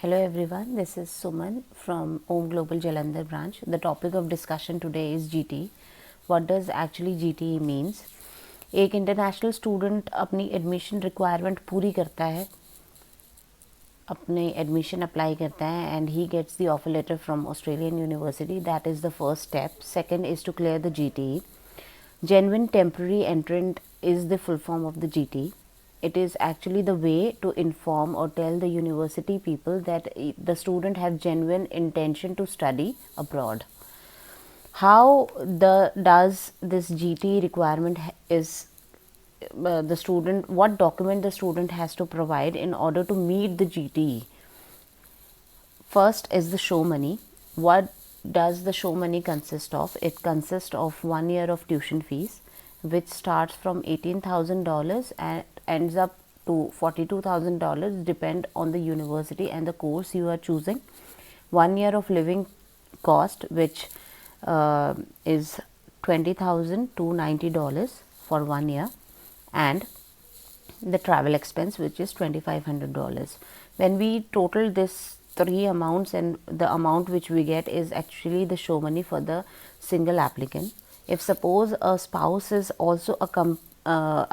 Hello everyone, this is Suman from Om Global Jalandhar branch. The topic of discussion today is GTE. What does actually GTE means? एक international student अपनी admission requirement पूरी करता है, अपने admission apply करता है and he gets the offer letter from Australian university. That is the first step. Second is to clear the GTE. Genuine temporary entrant is the full form of the GTE. It is actually the way to inform or tell the university people that the student have genuine intention to study abroad. How does this GTE requirement is the student, what document the student has to provide in order to meet the GTE? First is the show money. What does the show money consist of? It consists of 1 year of tuition fees, which starts from $18,000 and ends up to $42,000, depend on the university and the course you are choosing. 1 year of living cost, which is $20,000 to $90 for 1 year, and the travel expense, which is $2,500. When we total this three amounts, and the amount which we get is actually the show money for the single applicant. If suppose a spouse is also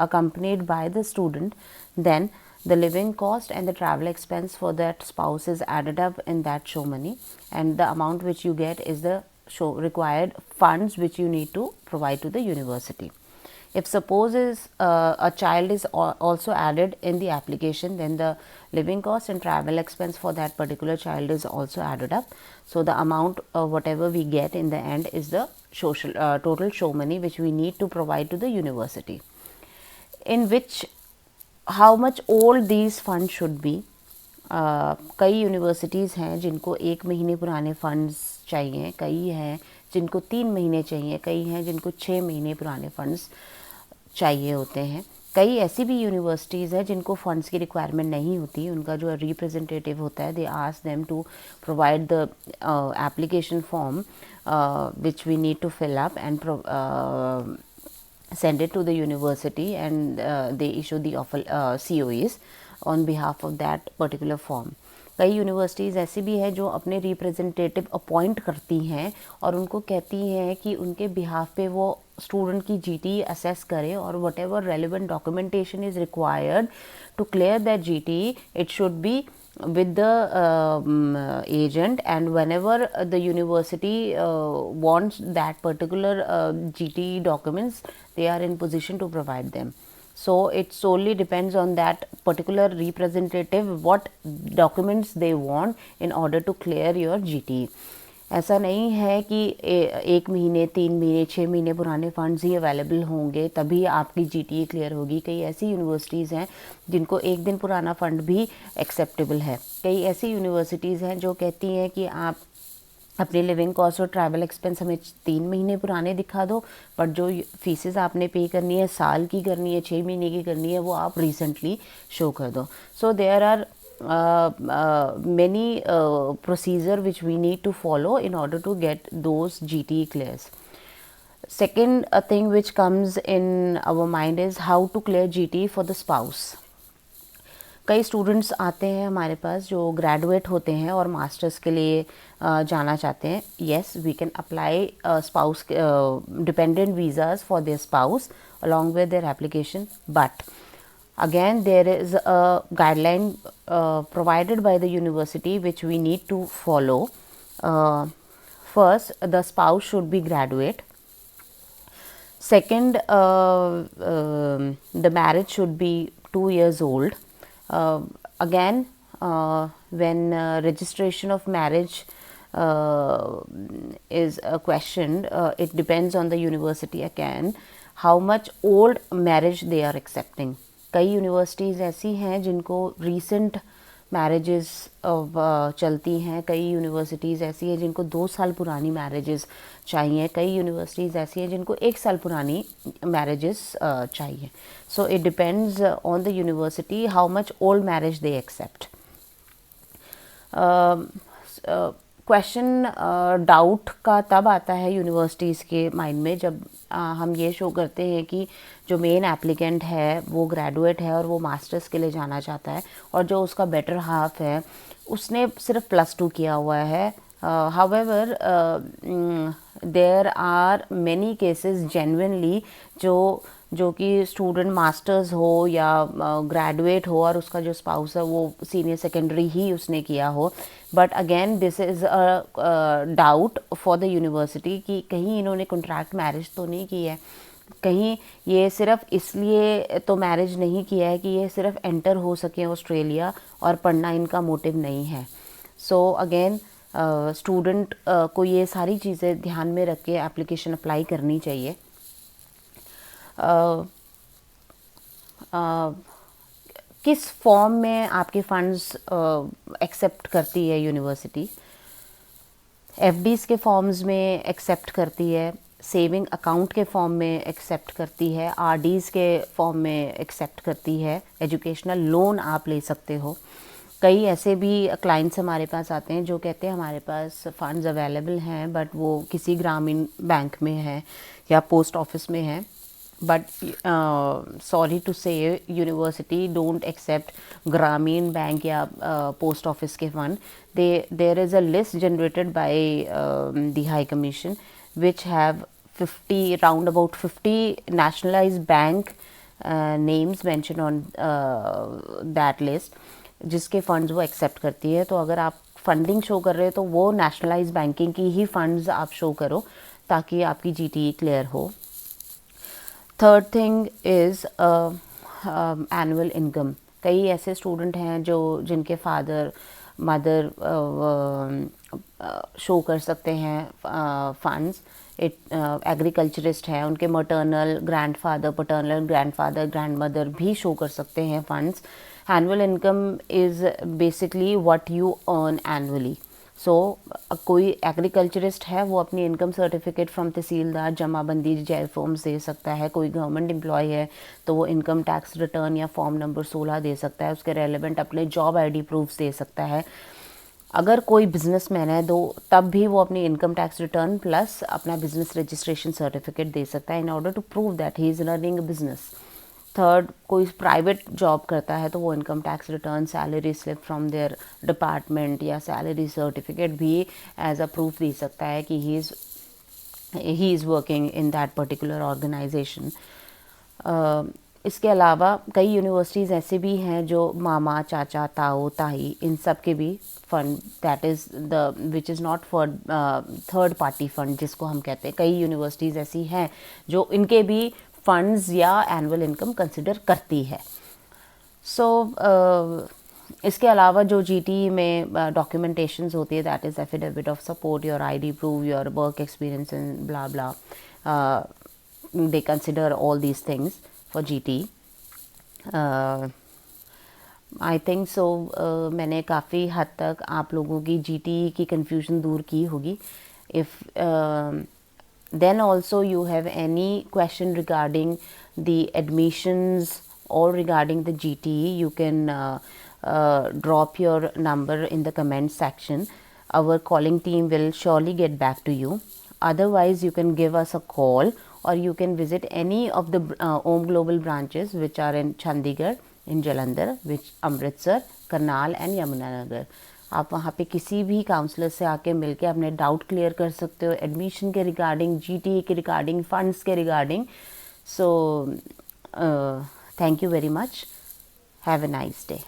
accompanied by the student, then the living cost and the travel expense for that spouse is added up in that show money, and the amount which you get is the required funds which you need to provide to the university. If suppose a child is also added in the application, then the living cost and travel expense for that particular child is also added up. So the amount whatever we get in the end is the total show money which we need to provide to the university. In which, how much old these funds should be? कई universities हैं जिनको 1 महीने पुराने funds चाहिए, कई हैं जिनको 3 महीने चाहिए, कई हैं जिनको 6 महीने पुराने फंड्स चाहिए होते हैं. कई ऐसी भी यूनिवर्सिटीज़ हैं जिनको फंड्स की रिक्वायरमेंट नहीं होती. उनका जो रिप्रेजेंटेटिव होता है, they ask them to provide the application form which we need to fill up and send it to the university, and they issue the COEs on behalf of that particular form. कई universities ऐसी भी है जो अपने representative appoint करती हैं और उनको कहती हैं कि उनके बिहाफ पे वो स्टूडेंट की GTE असेस करे, और whatever relevant documentation is required to clear that GTE, it should be with the agent, and whenever the university wants that particular GTE documents, they are in position to provide them. So it solely depends on that particular representative what documents they want in order to clear your GTE. ऐसा नहीं है कि 1 महीने 3 महीने 6 महीने पुराने funds ही available होंगे तभी आपकी GTE क्लियर होगी. कई ऐसी यूनिवर्सिटीज़ हैं जिनको 1 दिन पुराना फ़ंड भी एक्सेप्टेबल है. कई ऐसी यूनिवर्सिटीज़ हैं जो कहती हैं कि आप अपने लिविंग कॉस्ट और ट्रैवल एक्सपेंस हमें 3 महीने पुराने दिखा दो, बट जो फीसेस आपने पे करनी है, साल की करनी है, 6 महीने की करनी है, वो आप रिसेंटली शो कर दो. So there are many procedure which we need to follow in order to get those GTE clears. Second thing which comes in our mind is how to clear GTE for the spouse. कई students आते हैं हमारे पास जो graduate होते हैं और masters के लिए जाना चाहते हैं. Yes, we can apply spouse dependent visas for their spouse along with their application, but again there is a guideline provided by the university which we need to follow. First, the spouse should be graduate. Second, the marriage should be 2 years old. Again, when registration of marriage is questioned, it depends on the university again how much old marriage they are accepting. कई universities ऐसी हैं जिनको recent marriages चलती हैं, कई universities ऐसी हैं जिनको 2 साल पुरानी मैरिजेस चाहिए, कई यूनिवर्सिटीज़ ऐसी हैं जिनको 1 साल पुरानी मैरिजेस चाहिए. So it depends on the university how much old marriage they accept. Question doubt का तब आता है यूनिवर्सिटीज़ के माइंड में जब हम ये शो करते हैं कि जो मेन एप्लीकेंट है वो ग्रेजुएट है और वो मास्टर्स के लिए जाना चाहता है, और जो उसका बेटर हाफ है उसने सिर्फ +2 किया हुआ है. However there are many cases genuinely जो कि स्टूडेंट मास्टर्स हो या ग्रेजुएट हो और उसका जो स्पाउस है वो सीनियर सेकेंडरी ही उसने किया हो. But again this is a doubt for the university कि कहीं इन्होंने कॉन्ट्रैक्ट मैरिज तो नहीं की है, कहीं ये सिर्फ इसलिए तो मैरिज नहीं किया है कि ये सिर्फ एंटर हो सके ऑस्ट्रेलिया और पढ़ना इनका मोटिव नहीं है. सो अगेन स्टूडेंट को ये सारी चीज़ें ध्यान में रख के एप्लीकेशन अप्लाई करनी चाहिए. किस फॉर्म में आपके फंड्स एक्सेप्ट करती है यूनिवर्सिटी? एफडीज़ के फॉर्म्स में एक्सेप्ट करती है, सेविंग अकाउंट के फॉर्म में एक्सेप्ट करती है, आरडीज़ के फॉर्म में एक्सेप्ट करती है, एजुकेशनल लोन आप ले सकते हो. कई ऐसे भी क्लाइंट्स हमारे पास आते हैं जो कहते हैं हमारे पास फ़ंड्स अवेलेबल हैं बट वो किसी ग्रामीण बैंक में है या पोस्ट ऑफिस में है, but sorry to say university don't accept ग्रामीण बैंक या पोस्ट ऑफिस के fund. There is a list generated by the high commission which have 50 round about 50 nationalized bank names mentioned on that list, जिसके funds वो accept करती है. तो अगर आप फंडिंग शो कर रहे हो तो वो नेशनलाइज बैंकिंग की ही फंड्स आप शो करो ताकि आपकी जीटीई क्लियर हो. Third thing is annual income. कई ऐसे स्टूडेंट हैं जिनके फादर मदर शो कर सकते हैं फंड्स. एग्रीकल्चरिस्ट हैं, उनके maternal grandfather, paternal grandfather, grandmother भी शो कर सकते हैं funds. Annual income is basically what you earn annually. So कोई एग्रीकल्चरिस्ट है वो अपनी income certificate from tehsildar jamabandi जेल फॉर्म्स दे सकता है. कोई गवर्नमेंट एम्प्लॉय है तो वो इनकम टैक्स रिटर्न या फॉर्म नंबर 16 दे सकता है, उसके रेलेवेंट अपने जॉब आईडी प्रूफ्स दे सकता है. अगर कोई बिजनेसमैन है तो तब भी वो अपनी इनकम टैक्स रिटर्न प्लस अपना बिजनेस रजिस्ट्रेशन सर्टिफिकेट दे सकता है in order to prove that he is running a business. Third, कोई प्राइवेट जॉब करता है तो वो income tax return, salary slip from there department या सैलरी सर्टिफिकेट भी एज अ प्रूफ दे सकता है कि he is working in that particular organisation. इसके अलावा कई यूनिवर्सिटीज़ ऐसे भी हैं जो मामा, चाचा, ताऊ, ताई इन सब के भी fund, that is the which is not for third party fund जिसको हम कहते हैं. कई यूनिवर्सिटीज़ ऐसी हैं जो इनके भी फंड्स या एनुअल इनकम कंसिडर करती है. सो इसके अलावा जो जीटीई में डॉक्यूमेंटेशंस होती है, that is affidavit of support, your ID proof, your work experience in blah blah, they consider all these things for GTE. I think so मैंने काफ़ी हद तक आप लोगों की जीटीई की कन्फ्यूजन दूर की होगी. If then also you have any question regarding the admissions or regarding the GTE, you can drop your number in the comment section. Our calling team will surely get back to you. Otherwise you can give us a call or you can visit any of the Om Global branches which are in Chandigarh, in Jalandhar, which Amritsar, Karnal and Yamunanagar. आप वहाँ पे किसी भी counsellor से आके मिलके अपने doubt clear कर सकते हो एडमिशन के रिगार्डिंग, जीटीई के रिगार्डिंग, फंड्स के regarding. So thank you very much. Have a nice day.